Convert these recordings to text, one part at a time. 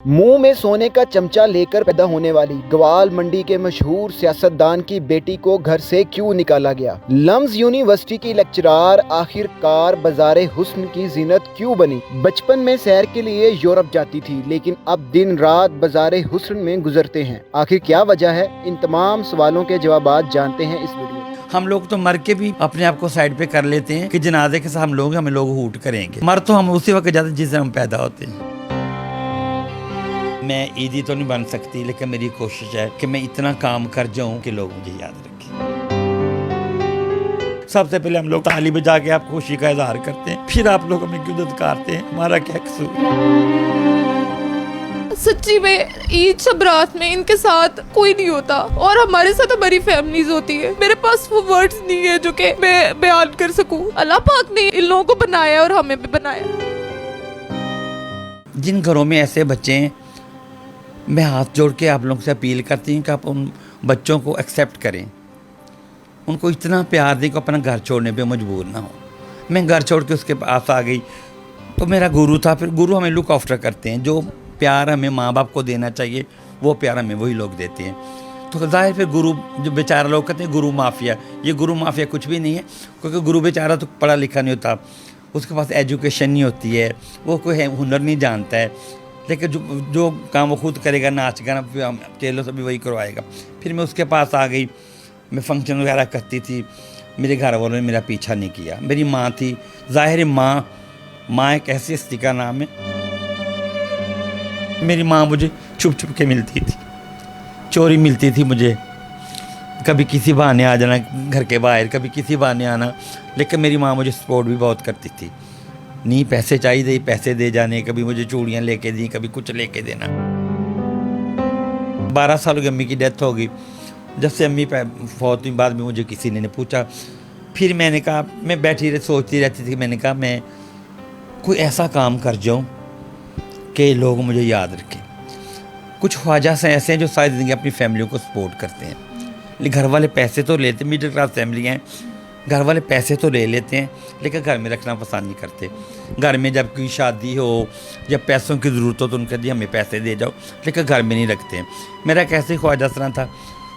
मुंह में सोने का चमचा लेकर पैदा होने वाली ग्वाल मंडी के मशहूर सियासतदान की बेटी को घर से क्यों निकाला गया? लम्स यूनिवर्सिटी की लेक्चरार आखिरकार बाजारे हुस्न की जीनत क्यों बनी? बचपन में सैर के लिए यूरोप जाती थी, लेकिन अब दिन रात बाजारे हुस्न में गुजरते हैं। आखिर क्या वजह है? इन तमाम सवालों के जवाब जानते हैं इस वीडियो में। हम लोग तो मर के भी अपने आप को साइड पे कर लेते हैं कि जनाजे के साथ हमें लोग हूट करेंगे। मर तो हम उसी वक्त जाते जिस दिन हम पैदा होते हैं। मैं ईदी तो नहीं बन सकती, लेकिन मेरी कोशिश है कि मैं इतना काम कर जाऊं कि लोग मुझे याद रखें। सबसे पहले हम लोग ताली बजा के आप खुशी का इजहार करते हैं, फिर आप लोग हमें क्यों धुतकारते हैं? हमारा क्या कसूर? सच्ची में ईद शब रात में इनके साथ कोई नहीं होता और हमारे साथ हमारी फैमिलीज होती है। मेरे पास वो वर्ड्स नहीं है जो कि मैं बयान कर सकूं। अल्लाह पाक ने इन लोगों को बनाया और हमें भी बनाया। जिन घरों में ऐसे बच्चे हैं, मैं हाथ जोड़ के आप लोगों से अपील करती हूँ कि आप उन बच्चों को एक्सेप्ट करें, उनको इतना प्यार दें कि अपना घर छोड़ने पे मजबूर ना हो। मैं घर छोड़ के उसके पास आ गई तो मेरा गुरु था। फिर गुरु हमें लुक आफ्टर करते हैं। जो प्यार हमें माँ बाप को देना चाहिए वो प्यार हमें वही लोग देते हैं। तो जाहिर फिर गुरु, जो बेचारा लोग कहते हैं गुरु माफिया, ये गुरु माफिया कुछ भी नहीं है, क्योंकि गुरु बेचारा तो पढ़ा लिखा नहीं होता, उसके पास एजुकेशन नहीं होती है, वो कोई हुनर नहीं जानता है, लेकिन जो काम वो खुद करेगा, नाच गाना चेलों से भी वही करवाएगा। फिर मैं उसके पास आ गई। मैं फंक्शन वगैरह करती थी, मेरे घर वालों ने मेरा पीछा नहीं किया। मेरी माँ थी, ज़ाहिर माँ एक ऐसी हस्ती का नाम है। मेरी माँ मुझे छुप छुप के मिलती थी, चोरी मिलती थी मुझे। कभी किसी बहाने आ जाना घर के बाहर, कभी किसी बहाने आना, लेकिन मेरी माँ मुझे सपोर्ट भी बहुत करती थी। नहीं पैसे चाहिए, पैसे दे जाने, कभी मुझे चूड़ियाँ लेके दी, कभी कुछ लेके देना। 12 साल की अम्मी की डेथ हो गई। जब से अम्मी फौत हुई, बाद में मुझे किसी ने पूछा। फिर मैंने कहा, मैं बैठी रही सोचती रहती थी, मैंने कहा मैं कोई ऐसा काम कर जाऊँ कि लोग मुझे याद रखें। कुछ ख्वाजा से ऐसे हैं जो सारी ज़िंदगी अपनी फैमिलियों को सपोर्ट करते हैं, लेकिन घर वाले पैसे तो लेते, मिडिल क्लास फैमिली हैं, घर वाले पैसे तो ले लेते हैं, लेकिन घर में रखना पसंद नहीं करते। घर में जब कोई शादी हो या पैसों की ज़रूरत हो तो उनके दिए हमें पैसे दे जाओ, लेकिन घर में नहीं रखते हैं। मेरा कैसे ख्वाजा सना था,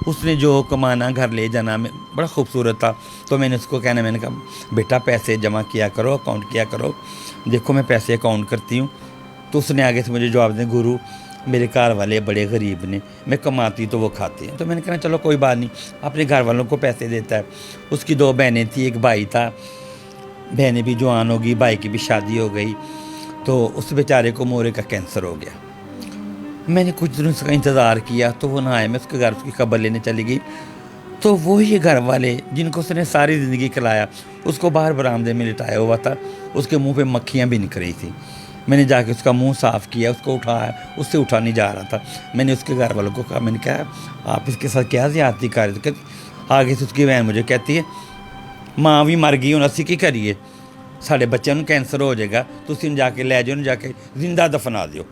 उसने जो कमाना घर ले जाना बड़ा खूबसूरत था। तो मैंने उसको कहना, मैंने कहा बेटा पैसे जमा किया करो, अकाउंट किया करो, देखो मैं पैसे अकाउंट करती हूँ। तो उसने आगे से मुझे जवाब दें, गुरु मेरे घर वाले बड़े गरीब ने, मैं कमाती तो वो खाते हैं। तो मैंने कहा चलो कोई बात नहीं, अपने घर वालों को पैसे देता है। उसकी 2 बहनें थी, एक भाई था, बहनें भी जवान हो गई, भाई की भी शादी हो गई। तो उस बेचारे को मोरे का कैंसर हो गया। मैंने कुछ दिन उसका इंतज़ार किया तो वो ना आया। मैं उसके घर उसकी खबर लेने चली गई तो वही घर वाले जिनको उसने सारी ज़िंदगी खिलाया, उसको बाहर बरामदे में लिटाया हुआ था। उसके मुँह पर मक्खियाँ भी निकल रही थी। मैंने जाके उसका मुंह साफ़ किया, उसको उठाया, उससे उठा नहीं जा रहा था। मैंने उसके घर वालों को कहा, मैंने कहा आप इसके साथ क्या ज़्यादती कर रहे थे? आगे से उसकी बहन मुझे कहती है, माँ भी मर गई, असी की करिए, साढ़े बच्चों को कैंसर हो जाएगा, तो उसी जाके ले जाओ, जाके जिंदा दफना दो।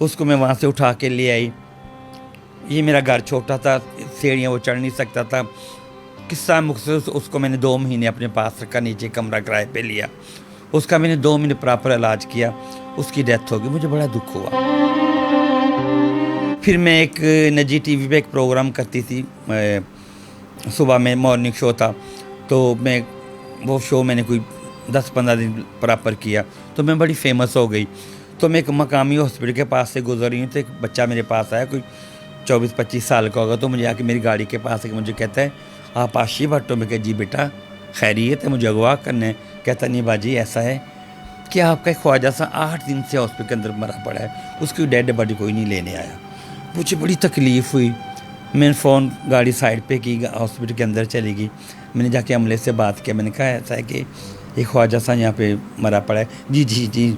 उसको मैं वहाँ से उठा के ले आई। ये मेरा घर छोटा था, सीढ़ियाँ वो चढ़ नहीं सकता था। किस्सा मुख्तसर, उसको मैंने 2 महीने अपने पास रखा, नीचे कमरा किराए पे लिया। उसका मैंने 2 महीने प्रॉपर इलाज किया, उसकी डेथ हो गई। मुझे बड़ा दुख हुआ। फिर मैं एक नजी टीवी पे एक प्रोग्राम करती थी, सुबह में मॉर्निंग शो था, तो मैं वो शो मैंने कोई 10-15 दिन प्रॉपर किया, तो मैं बड़ी फेमस हो गई। तो मैं एक मकामी हॉस्पिटल के पास से गुजर रही हूँ, तो एक बच्चा मेरे पास आया, कोई 24-25 साल का होगा। तो मुझे आके मेरी गाड़ी के पास मुझे कहता है, आप आशी भट्टो? मैं कहा जी बेटा खैरियत है, मुझे अगवा करना है। कहता नहीं बाजी ऐसा है कि आपका एक ख्वाजा सा 8 दिन से हॉस्पिटल के अंदर मरा पड़ा है, उसकी डेड बॉडी कोई नहीं लेने आया। मुझे बड़ी तकलीफ़ हुई। मैंने फ़ोन गाड़ी साइड पे की, हॉस्पिटल के अंदर चली गई। मैंने जाके अमले से बात किया, मैंने कहा ऐसा है कि एक ख्वाजा सा यहाँ पे मरा पड़ा है। जी जी जी।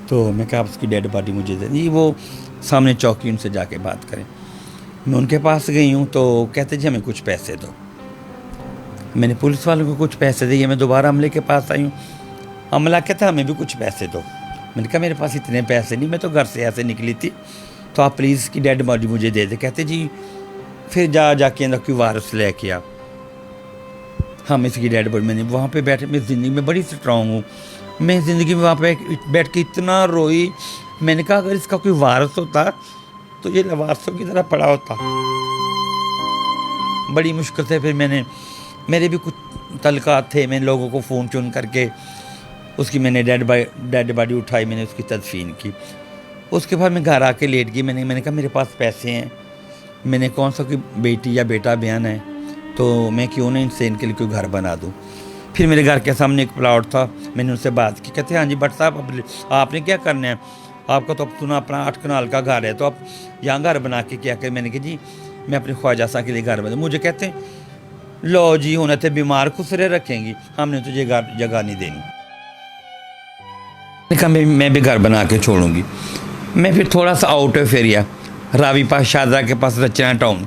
तो मैं कहा उसकी डेड बॉडी मुझे दे दी। वो सामने चौकी, उनसे जाके बात करें। मैं उनके पास गई हूँ तो कहते जी हमें कुछ पैसे दो। मैंने पुलिस वालों को कुछ पैसे दिए। मैं दोबारा अमले के पास आई हूँ। अमला कहता हमें भी कुछ पैसे दो। मैंने कहा मेरे पास इतने पैसे नहीं, मैं तो घर से ऐसे निकली थी, तो आप प्लीज़ इसकी डेड बॉडी मुझे दे दे। कहते जी फिर जाके अंदर कोई वारस लेके आ, हम इसकी डेड बॉडी। मैंने वहाँ पे बैठे, मैं ज़िंदगी में बड़ी स्ट्रॉन्ग हूँ। मैं ज़िंदगी में वहाँ पे बैठ के इतना रोई, मैंने कहा अगर इसका कोई वारस होता तो ये लवारसों की तरह पड़ा होता। बड़ी मुश्किल से फिर मेरे भी कुछ तलकात थे, मैंने लोगों को फ़ोन चुन करके उसकी मैंने डेड बॉडी उठाई, मैंने उसकी तदफीन की। उसके बाद मैं घर आके लेट गई। मैंने कहा मेरे पास पैसे हैं, मैंने कौन सा कोई बेटी या बेटा बयान है, तो मैं क्यों ना इनके लिए कोई घर बना दूँ। फिर मेरे घर के सामने एक प्लॉट था, मैंने उनसे बात की। कहते हैं हाँ जी भट्ट साहब, अब आपने क्या करना है, आपका तो अब सुना अपना 8 कनाल का घर है, तो आप यहाँ घर बना के क्या करें। मैंने कहा जी मैं अपने ख्वाजा साहब के लिए घर बना। मुझे कहते हैं लो जी होने थे बीमार खुसरे रखेंगी, हमने तुझे जगह नहीं देनी। मैंने कहा मैं भी घर बना के छोड़ूंगी। मैं फिर थोड़ा सा आउट ऑफ एरिया रावी पास शादरा के पास रचना टाउन,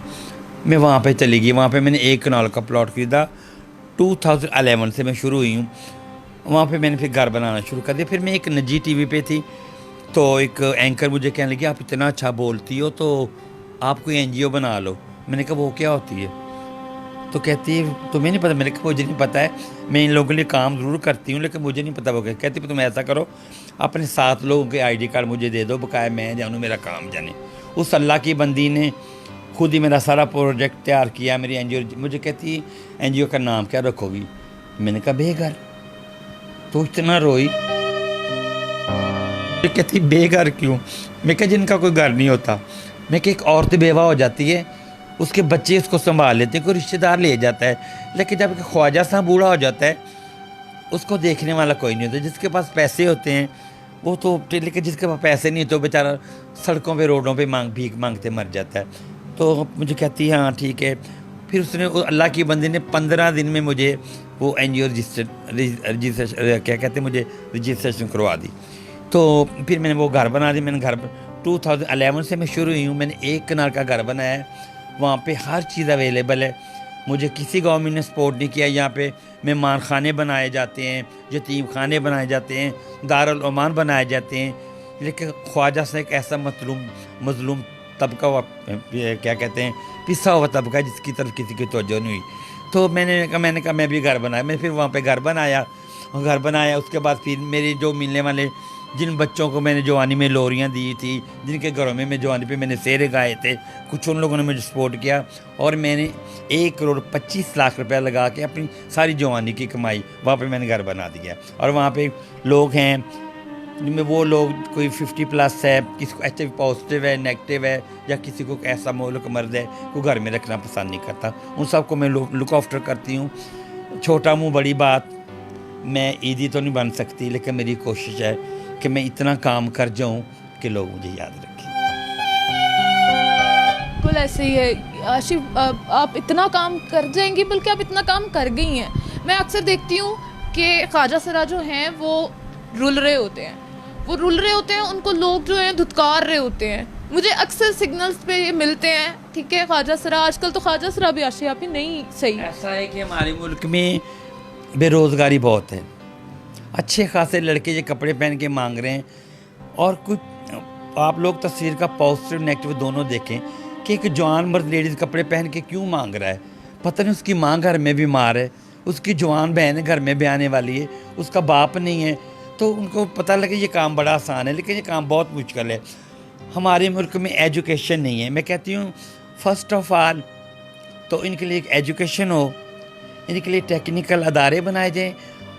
मैं वहाँ पे चली गई। वहाँ पे मैंने 1 कनाल का प्लॉट खरीदा। 2011 से मैं शुरू हुई हूँ। वहाँ पे मैंने फिर घर बनाना शुरू कर दिया। फिर मैं एक निजी टीवी पे थी, तो एक एंकर मुझे कहने लगी आप इतना अच्छा बोलती हो तो आप कोई NGO बना लो। मैंने कहा वो क्या होती है, तो कहती है तुम्हें नहीं पता। मैंने कहा मुझे नहीं पता है, मैं इन लोगों के लिए काम ज़रूर करती हूँ लेकिन मुझे नहीं पता वो क्या। कहती तुम ऐसा करो अपने 7 लोगों के ID कार्ड मुझे दे दो, बकाया मैं जानूँ, मेरा काम जाने। उस अल्लाह की बंदी ने खुद ही मेरा सारा प्रोजेक्ट तैयार किया। मेरी NGO मुझे कहती NGO का नाम क्या रखोगी। मैंने कहा बेघर। तो इतना रोई, कहती बेघर क्यों। मैं कहा जिनका कोई घर नहीं होता। मैं कि एक औरत बेवा हो जाती है, उसके बच्चे उसको संभाल लेते हैं, कोई रिश्तेदार ले जाता है, लेकिन जब ख्वाजा साहब बूढ़ा हो जाता है उसको देखने वाला कोई नहीं होता। जिसके पास पैसे होते हैं वो तो, लेकिन जिसके पास पैसे नहीं तो बेचारा सड़कों पे रोडों पे भीख मांगते मर जाता है। तो मुझे कहती है हाँ ठीक है। फिर उसने अल्लाह की बंदी ने 15 दिन में मुझे वो NGO रजिस्ट्रेशन क्या कहते हैं मुझे रजिस्ट्रेशन करवा दी। तो फिर मैंने वो घर बना दी। मैंने घर 2011 से मैं शुरू हुई हूँ। मैंने 1 कनाल का घर बनाया है, वहाँ पे हर चीज़ अवेलेबल है। मुझे किसी गवर्नमेंट ने सपोर्ट नहीं किया। यहाँ पे मेहमान खाने बनाए जाते हैं, यतीम खाने बनाए जाते हैं, दारुल अमान बनाए जाते हैं, लेकिन ख्वाजा से एक ऐसा मजलूम तबका क्या कहते हैं पिसा हुआ तबका जिसकी तरफ किसी की तवज्जो नहीं हुई। तो मैंने कहा मैं भी घर बनाया। मैंने फिर वहाँ पे घर बनाया। उसके बाद फिर मेरे जो मिलने वाले जिन बच्चों को मैंने जवानी में लोरियाँ दी थी, जिनके घरों में मैं जवानी पे मैंने सेरे गाए थे, कुछ उन लोगों ने मुझे सपोर्ट किया और मैंने 1,25,00,000 रुपया लगा के अपनी सारी जवानी की कमाई वहाँ पे मैंने घर बना दिया। और वहाँ पे लोग हैं जिनमें वो लोग कोई 50+ है, किसी को HIV पॉजिटिव है, नेगेटिव है, या किसी को ऐसा मोलक मर्द है को घर में रखना पसंद नहीं करता, उन सबको मैं लुक आफ्टर करती हूँ। छोटा मुँह बड़ी बात, मैं ईदी तो नहीं बन सकती लेकिन मेरी कोशिश है कि मैं इतना काम कर जाऊं कि लोग मुझे याद रखें। बिल्कुल ऐसे ही है आशिफ, आप इतना काम कर जाएंगी, बल्कि आप इतना काम कर गई हैं। मैं अक्सर देखती हूँ कि ख्वाजा सरा जो हैं वो रुल रहे होते हैं, उनको लोग जो हैं धुतकार रहे होते हैं। मुझे अक्सर सिग्नल्स पे ये मिलते हैं, ठीक है ख्वाजा सरा, आजकल तो ख्वाजा सरा भी आशियापी नहीं सही। ऐसा है कि हमारे मुल्क में बेरोज़गारी बहुत है, अच्छे खासे लड़के ये कपड़े पहन के मांग रहे हैं। और कुछ आप लोग तस्वीर का पॉजिटिव नेगेटिव दोनों देखें कि एक जवान मर्द लेडीज़ कपड़े पहन के क्यों मांग रहा है। पता नहीं उसकी माँ घर में बीमार है, उसकी जवान बहन घर में भी आने वाली है, उसका बाप नहीं है, तो उनको पता लगे ये काम बड़ा आसान है, लेकिन ये काम बहुत मुश्किल है। हमारे मुल्क में एजुकेशन नहीं है। मैं कहती हूँ फर्स्ट ऑफ ऑल तो इनके लिए एक एजुकेशन हो, इनके लिए टेक्निकल अदारे बनाए जाएँ।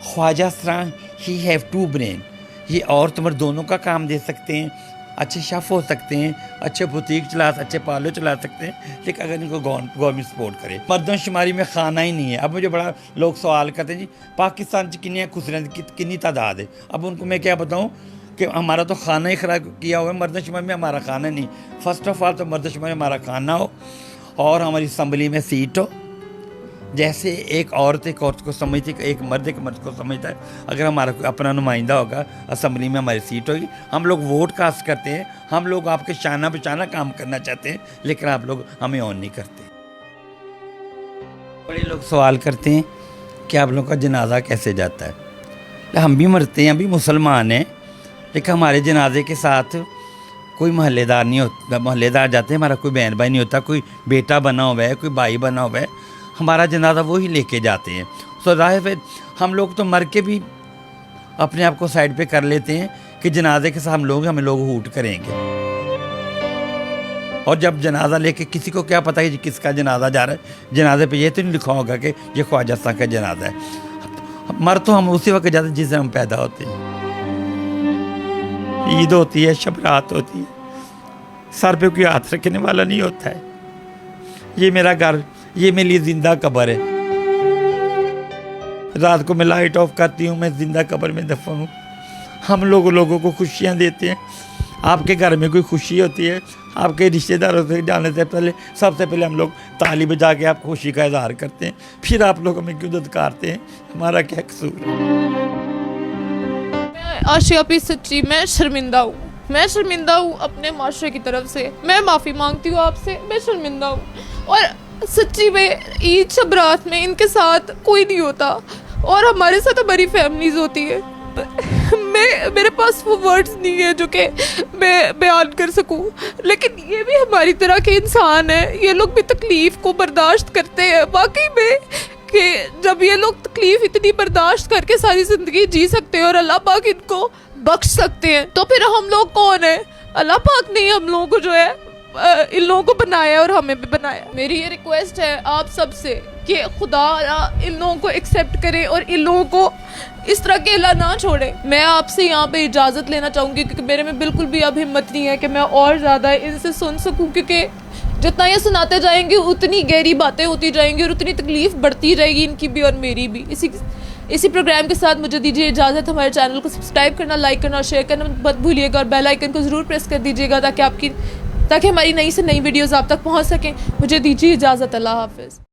ख्वाजा सरा ही हैव 2 ब्रेन, ये औरत मर्द दोनों का काम दे सकते हैं, अच्छे शेफ़ हो सकते हैं, अच्छे बुटीक अच्छे पार्लर चला सकते हैं, लेकिन अगर इनको गवर्नमेंट सपोर्ट करे। मर्दमशुमारी में खाना ही नहीं है। अब मुझे बड़ा लोग सवाल करते हैं जी पाकिस्तान कितनी खुसरे कितनी तादाद है। अब उनको मैं क्या बताऊँ कि हमारा तो खाना ही ख़राब किया हुआ है, मर्दमशुमारी में हमारा खाना नहीं। फर्स्ट ऑफ ऑल तो मर्दमशुमारी में हमारा खाना हो और हमारी असम्बली में सीट हो। जैसे एक औरत को समझती है, एक मर्द को समझता है। अगर हमारा कोई अपना नुमाइंदा होगा, असम्बली में हमारी सीट होगी। हम लोग वोट कास्ट करते हैं, हम लोग आपके शाना बचाना काम करना चाहते हैं, लेकिन आप लोग हमें ऑन नहीं करते। बड़े लोग सवाल करते हैं कि आप लोगों का जनाजा कैसे जाता है। हम भी मरते हैं, हम भी मुसलमान हैं, लेकिन हमारे जनाजे के साथ कोई मोहल्लेदार नहीं होता। मोहल्लेदार जाते हैं, हमारा कोई बहन भाई नहीं होता, कोई बेटा बना हुआ है, कोई भाई बना हुआ है, हमारा जनाजा वो ही लेके जाते हैं। सो जाहिर है हम लोग तो मर के भी अपने आप को साइड पे कर लेते हैं कि जनाजे के साथ हमें लोग हूट करेंगे। और जब जनाजा लेके किसी को क्या पता कि किसका जनाजा जा रहा है, जनाजे पे ये तो नहीं लिखा होगा कि ये ख्वाजा साहब का जनाजा है। मर तो हम उसी वक्त जाते जिस दिन हम पैदा होते हैं। ईद होती है, शब रात होती है, सर पे कोई हाथ रखने वाला नहीं होता है। ये मेरा घर, ये मेरे लिए जिंदा कब्र है। रात को मैं लाइट ऑफ करती हूँ, मैं जिंदा कब्र में दफन हूँ। हम लोगों को खुशियाँ देते हैं। आपके घर में कोई खुशी होती है, आपके रिश्तेदारों से जाने से पहले सबसे पहले हम लोग ताली बजा के आप खुशी का इजहार करते हैं, फिर आप लोग हमें क्यों धत्कारते हैं? हमारा क्या कसूर है? आशिया पे सच्ची मैं शर्मिंदा हूँ अपने माशरे की तरफ से। मैं माफ़ी मांगती हूँ आपसे, मैं शर्मिंदा हूँ। और सच्ची में ईद शब रात में इनके साथ कोई नहीं होता और हमारे साथ हमारी फैमिलीज होती है। मेरे पास वो वर्ड्स नहीं है जो कि मैं बयान कर सकूं, लेकिन ये भी हमारी तरह के इंसान है। ये लोग भी तकलीफ़ को बर्दाश्त करते हैं वाकई में, कि जब ये लोग तकलीफ़ इतनी बर्दाश्त करके सारी ज़िंदगी जी सकते हैं और अल्लाह पाक इनको बख्श सकते हैं, तो फिर हम लोग कौन है? अल्लाह पाक ने हम लोगों को जो है इन लोगों को बनाया और हमें भी बनाया। मेरी ये रिक्वेस्ट है आप सबसे कि खुदा इन लोगों को एक्सेप्ट करे और इन लोगों को इस तरह अकेला ना छोड़े। मैं आपसे यहाँ पे इजाज़त लेना चाहूँगी क्योंकि मेरे में बिल्कुल भी अब हिम्मत नहीं है कि मैं और ज़्यादा इनसे सुन सकूँ, क्योंकि जितना ये सुनाते जाएंगे उतनी गहरी बातें होती जाएंगी और उतनी तकलीफ़ बढ़ती रहेगी इनकी भी और मेरी भी। इसी प्रोग्राम के साथ मुझे दीजिए इजाज़त। हमारे चैनल को सब्सक्राइब करना, लाइक करना, शेयर करना मत भूलिएगा और बेल आइकन को ज़रूर प्रेस कर दीजिएगा ताकि हमारी नई से नई वीडियोज़ आप तक पहुँच सकें। मुझे दीजिए इजाज़त। अल्लाह हाफ़िज़।